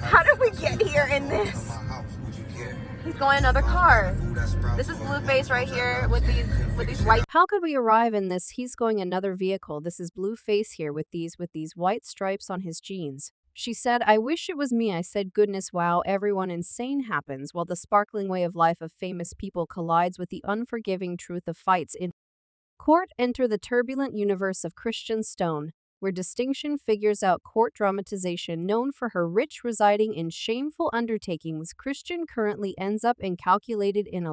How did we get here in this? He's going another car. This is Blueface right here with these white. How could we arrive in this? He's going another vehicle. This is Blueface here with these white stripes on his jeans. She said, I wish it was me. I said, goodness, wow, everyone insane happens while the sparkling way of life of famous people collides with the unforgiving truth of fights in court. Enter the turbulent universe of Christian Stone, where distinction figures out court dramatization. Known for her rich residing in shameful undertakings, Christian currently ends up incalculated in a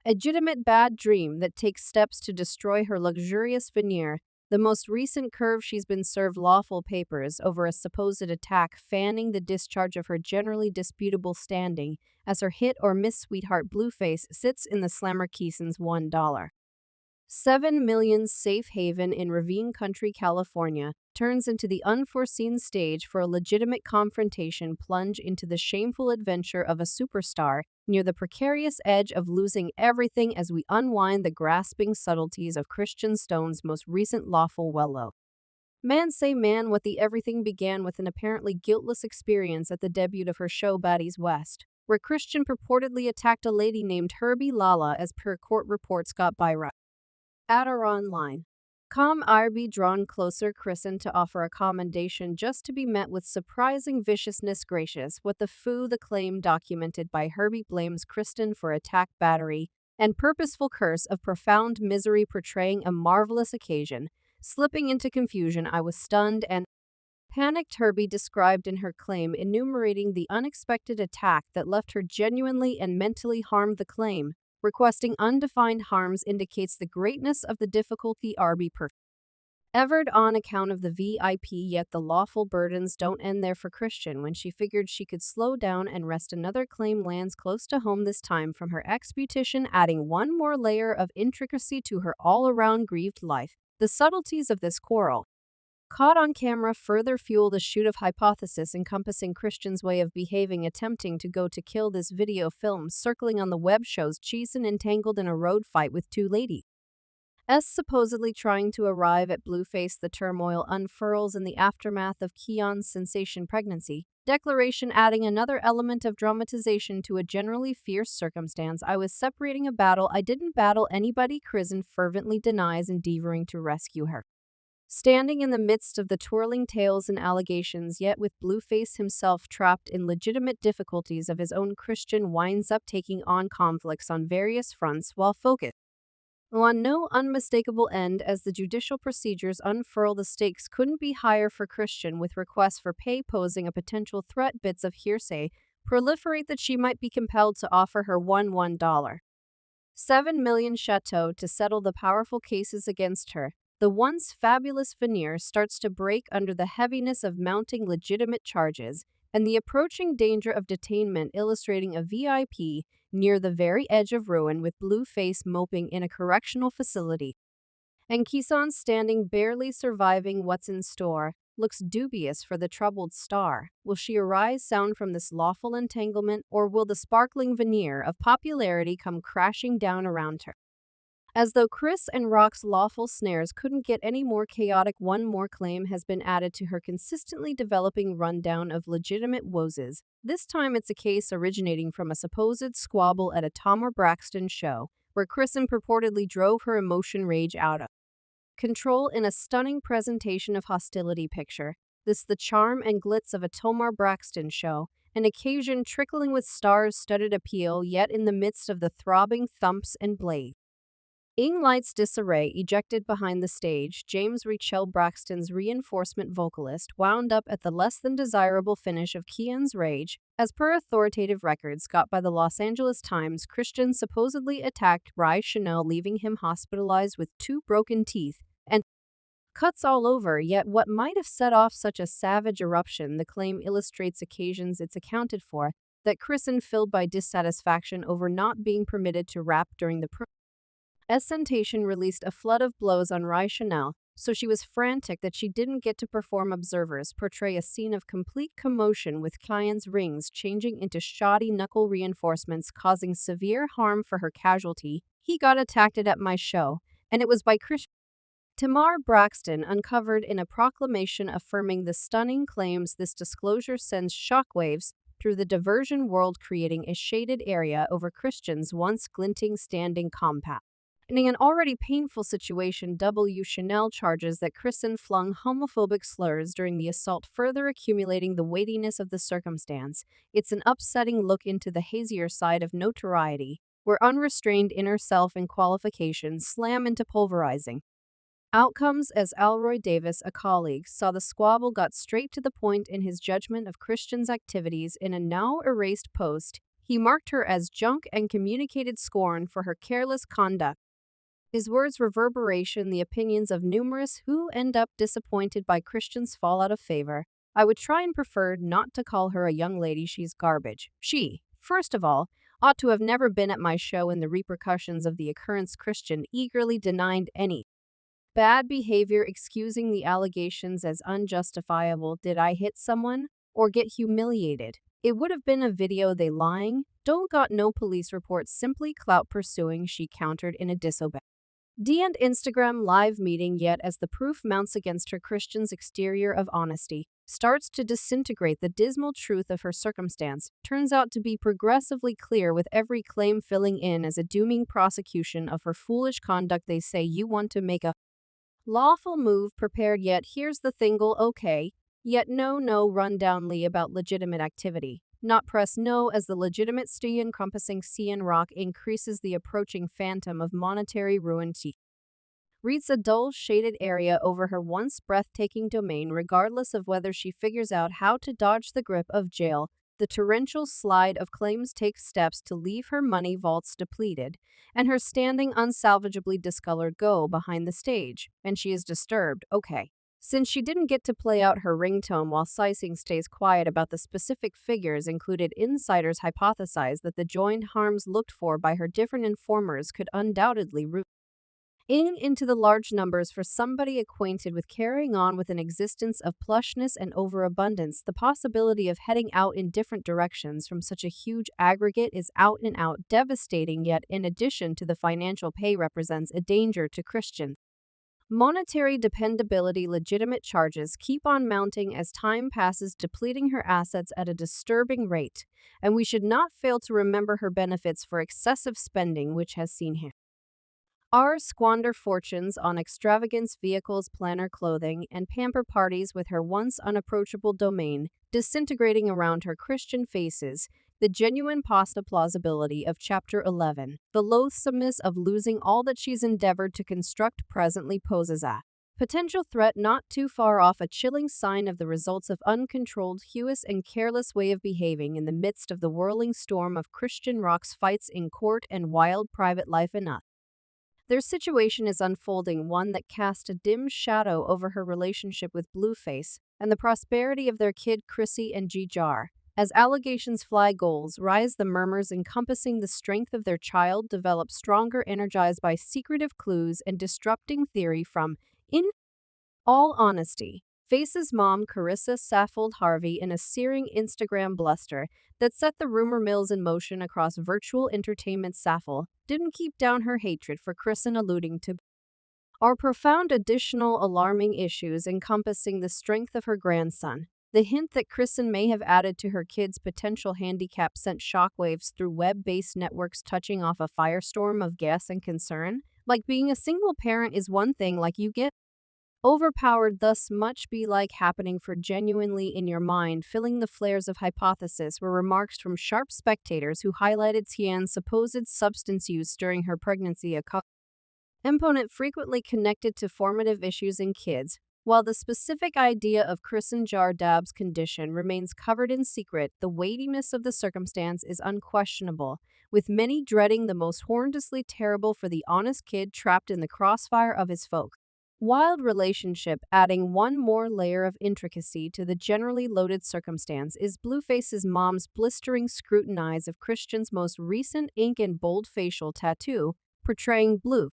legitimate bad dream that takes steps to destroy her luxurious veneer. The most recent curve, she's been served lawful papers over a supposed attack, fanning the discharge of her generally disputable standing as her hit or miss sweetheart Blueface sits in the slammer Chrisean's $1.7 million safe haven in Ravine Country, California, turns into the unforeseen stage for a legitimate confrontation plunge into the shameful adventure of a superstar near the precarious edge of losing everything as we unwind the grasping subtleties of Christian Stone's most recent lawful wello. Man say man, what the everything began with an apparently guiltless experience at the debut of her show Baddies West, where Christian purportedly attacked a lady named Herbie Lala as per court reports got by at our online. Be drawn closer Chrisean to offer a commendation just to be met with surprising viciousness. Gracious, what the foo, the claim documented by Herbie blames Chrisean for attack, battery, and purposeful curse of profound misery, portraying a marvelous occasion. Slipping into confusion, I was stunned and panicked. Herbie described in her claim, enumerating the unexpected attack that left her genuinely and mentally harmed. The claim, requesting undefined harms, indicates the greatness of the difficulty Arby persevered on account of the VIP, yet the lawful burdens don't end there for Christian. When she figured she could slow down and rest, another claim lands close to home, this time from her ex-beautician, adding one more layer of intricacy to her all-around grieved life. The subtleties of this quarrel, caught on camera, further fueled a shoot of hypothesis encompassing Christian's way of behaving, attempting to go to kill. This video film circling on the web shows Chrisean entangled in a road fight with two ladies, supposedly trying to arrive at Blueface. The turmoil unfurls in the aftermath of Chrisean's sensation pregnancy declaration, adding another element of dramatization to a generally fierce circumstance. I was separating a battle. I didn't battle anybody, Chrisean fervently denies, endeavoring to rescue her. Standing in the midst of the twirling tales and allegations, yet with Blueface himself trapped in legitimate difficulties of his own, Christian winds up taking on conflicts on various fronts while focused on no unmistakable end. As the judicial procedures unfurl, the stakes couldn't be higher for Christian, with requests for pay posing a potential threat. Bits of hearsay proliferate that she might be compelled to offer her $1.7 million chateau to settle the powerful cases against her. The once fabulous veneer starts to break under the heaviness of mounting legitimate charges and the approaching danger of detainment, illustrating a VIP near the very edge of ruin, with Blueface moping in a correctional facility and Chrisean standing barely surviving. What's in store looks dubious for the troubled star. Will she arise sound from this lawful entanglement, or will the sparkling veneer of popularity come crashing down around her? As though Chris and Rock's lawful snares couldn't get any more chaotic, one more claim has been added to her consistently developing rundown of legitimate woes. This time it's a case originating from a supposed squabble at a Tamar Braxton show, where Chrisean purportedly drove her emotion rage out of control in a stunning presentation of hostility. Picture this: the charm and glitz of a Tamar Braxton show, an occasion trickling with stars-studded appeal, yet in the midst of the throbbing thumps and blades lights disarray. Ejected behind the stage, James Rachel, Braxton's reinforcement vocalist, wound up at the less than desirable finish of Chrisean's rage. As per authoritative records got by the Los Angeles Times, Christian supposedly attacked Rye Chanel, leaving him hospitalized with 2 broken teeth and cuts all over. Yet what might have set off such a savage eruption? The claim illustrates occasions it's accounted for that Chrisean, filled by dissatisfaction over not being permitted to rap during the presentation, released a flood of blows on Rye Chanel, so she was frantic that she didn't get to perform. Observers portray a scene of complete commotion, with Chrisean's rings changing into shoddy knuckle reinforcements, causing severe harm for her casualty. He got attacked at my show, and it was by Chrisean Tamar Braxton uncovered in a proclamation affirming the stunning claims. This disclosure sends shockwaves through the diversion world, creating a shaded area over Christians' once glinting standing compound. In an already painful situation, W. Chanel charges that Chrisean flung homophobic slurs during the assault, further accumulating the weightiness of the circumstance. It's an upsetting look into the hazier side of notoriety, where unrestrained inner self and qualifications slam into pulverizing outcomes. As Alroy Davis, a colleague, saw the squabble, got straight to the point in his judgment of Christian's activities. In a now erased post, he marked her as junk and communicated scorn for her careless conduct. His words reverberation the opinions of numerous who end up disappointed by Christian's fall out of favor. I would try and prefer not to call her a young lady. She's garbage. She, first of all, ought to have never been at my show. In the repercussions of the occurrence, Christian eagerly denied any bad behavior, excusing the allegations as unjustifiable. Did I hit someone or get humiliated? It would have been a video. They lying? Don't got no police reports, simply clout pursuing, she countered in a disobey and Instagram live meeting. Yet as the proof mounts against her, Christian's exterior of honesty starts to disintegrate. The dismal truth of her circumstance turns out to be progressively clear, with every claim filling in as a dooming prosecution of her foolish conduct. They say you want to make a lawful move prepared, yet here's the thingle, okay, yet no rundownly about legitimate activity. Not press no, as the legitimate stay encompassing Cian Rock increases the approaching phantom of monetary ruin. She reads a dull shaded area over her once breathtaking domain, regardless of whether she figures out how to dodge the grip of jail. The torrential slide of claims takes steps to leave her money vaults depleted, and her standing unsalvageably discolored. Go behind the stage, and she is disturbed, okay. Since she didn't get to play out her ringtone while Sicing stays quiet about the specific figures included, insiders hypothesize that the joined harms looked for by her different informers could undoubtedly root into the large numbers. For somebody acquainted with carrying on with an existence of plushness and overabundance, the possibility of heading out in different directions from such a huge aggregate is out and out devastating. Yet, in addition to the financial pay, represents a danger to Christian monetary dependability. Legitimate charges keep on mounting as time passes, depleting her assets at a disturbing rate, and we should not fail to remember her benefits for excessive spending, which has seen him squander fortunes on extravagance, vehicles, planner clothing, and pamper parties, with her once unapproachable domain disintegrating around her. Christian faces the genuine plausibility of Chapter 11. The loathsomeness of losing all that she's endeavored to construct presently poses a potential threat not too far off, a chilling sign of the results of uncontrolled, huous, and careless way of behaving in the midst of the whirling storm of Christian Rock's fights in court and wild private life. Enough. Their situation is unfolding, one that cast a dim shadow over her relationship with Blueface and the prosperity of their kid Chrissy and G-Jar. As allegations fly, goals rise, the murmurs encompassing the strength of their child develop stronger, energized by secretive clues and disrupting theory from, in all honesty, Face's mom, Carissa, Saffold Harvey in a searing Instagram bluster that set the rumor mills in motion across virtual entertainment. Saffold didn't keep down her hatred for Chrisean, alluding to are profound additional alarming issues encompassing the strength of her grandson. The hint that Chrisean may have added to her kid's potential handicap sent shockwaves through web-based networks, touching off a firestorm of guess and concern. Like being a single parent is one thing, like you get overpowered, thus much be like happening for genuinely in your mind. Filling the flares of hypothesis were remarks from sharp spectators who highlighted Tian's supposed substance use during her pregnancy, a component frequently connected to formative issues in kids. While the specific idea of Chrisean Jar-Dab's condition remains covered in secret, the weightiness of the circumstance is unquestionable, with many dreading the most horrendously terrible for the honest kid trapped in the crossfire of his folk wild relationship. Adding one more layer of intricacy to the generally loaded circumstance is Blueface's mom's blistering scrutinize of Christian's most recent ink and bold facial tattoo, portraying Blue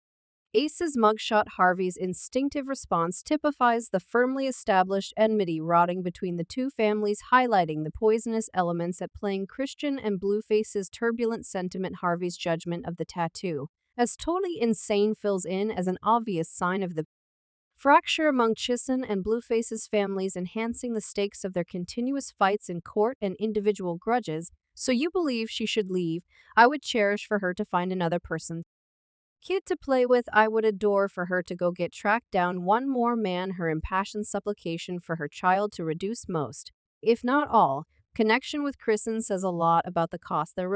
Ace's mugshot. Harvey's instinctive response typifies the firmly established enmity rotting between the two families, highlighting the poisonous elements at play. Christian and Blueface's turbulent sentiment. Harvey's judgment of the tattoo as totally insane fills in as an obvious sign of the Fracture among Chrisean and Blueface's families, enhancing the stakes of their continuous fights in court and individual grudges. So you believe she should leave? I would cherish for her to find another person. Kid to play with, I would adore for her to go get tracked down one more man. Her impassioned supplication for her child to reduce most, if not all, connection with Chrisean says a lot about the cost their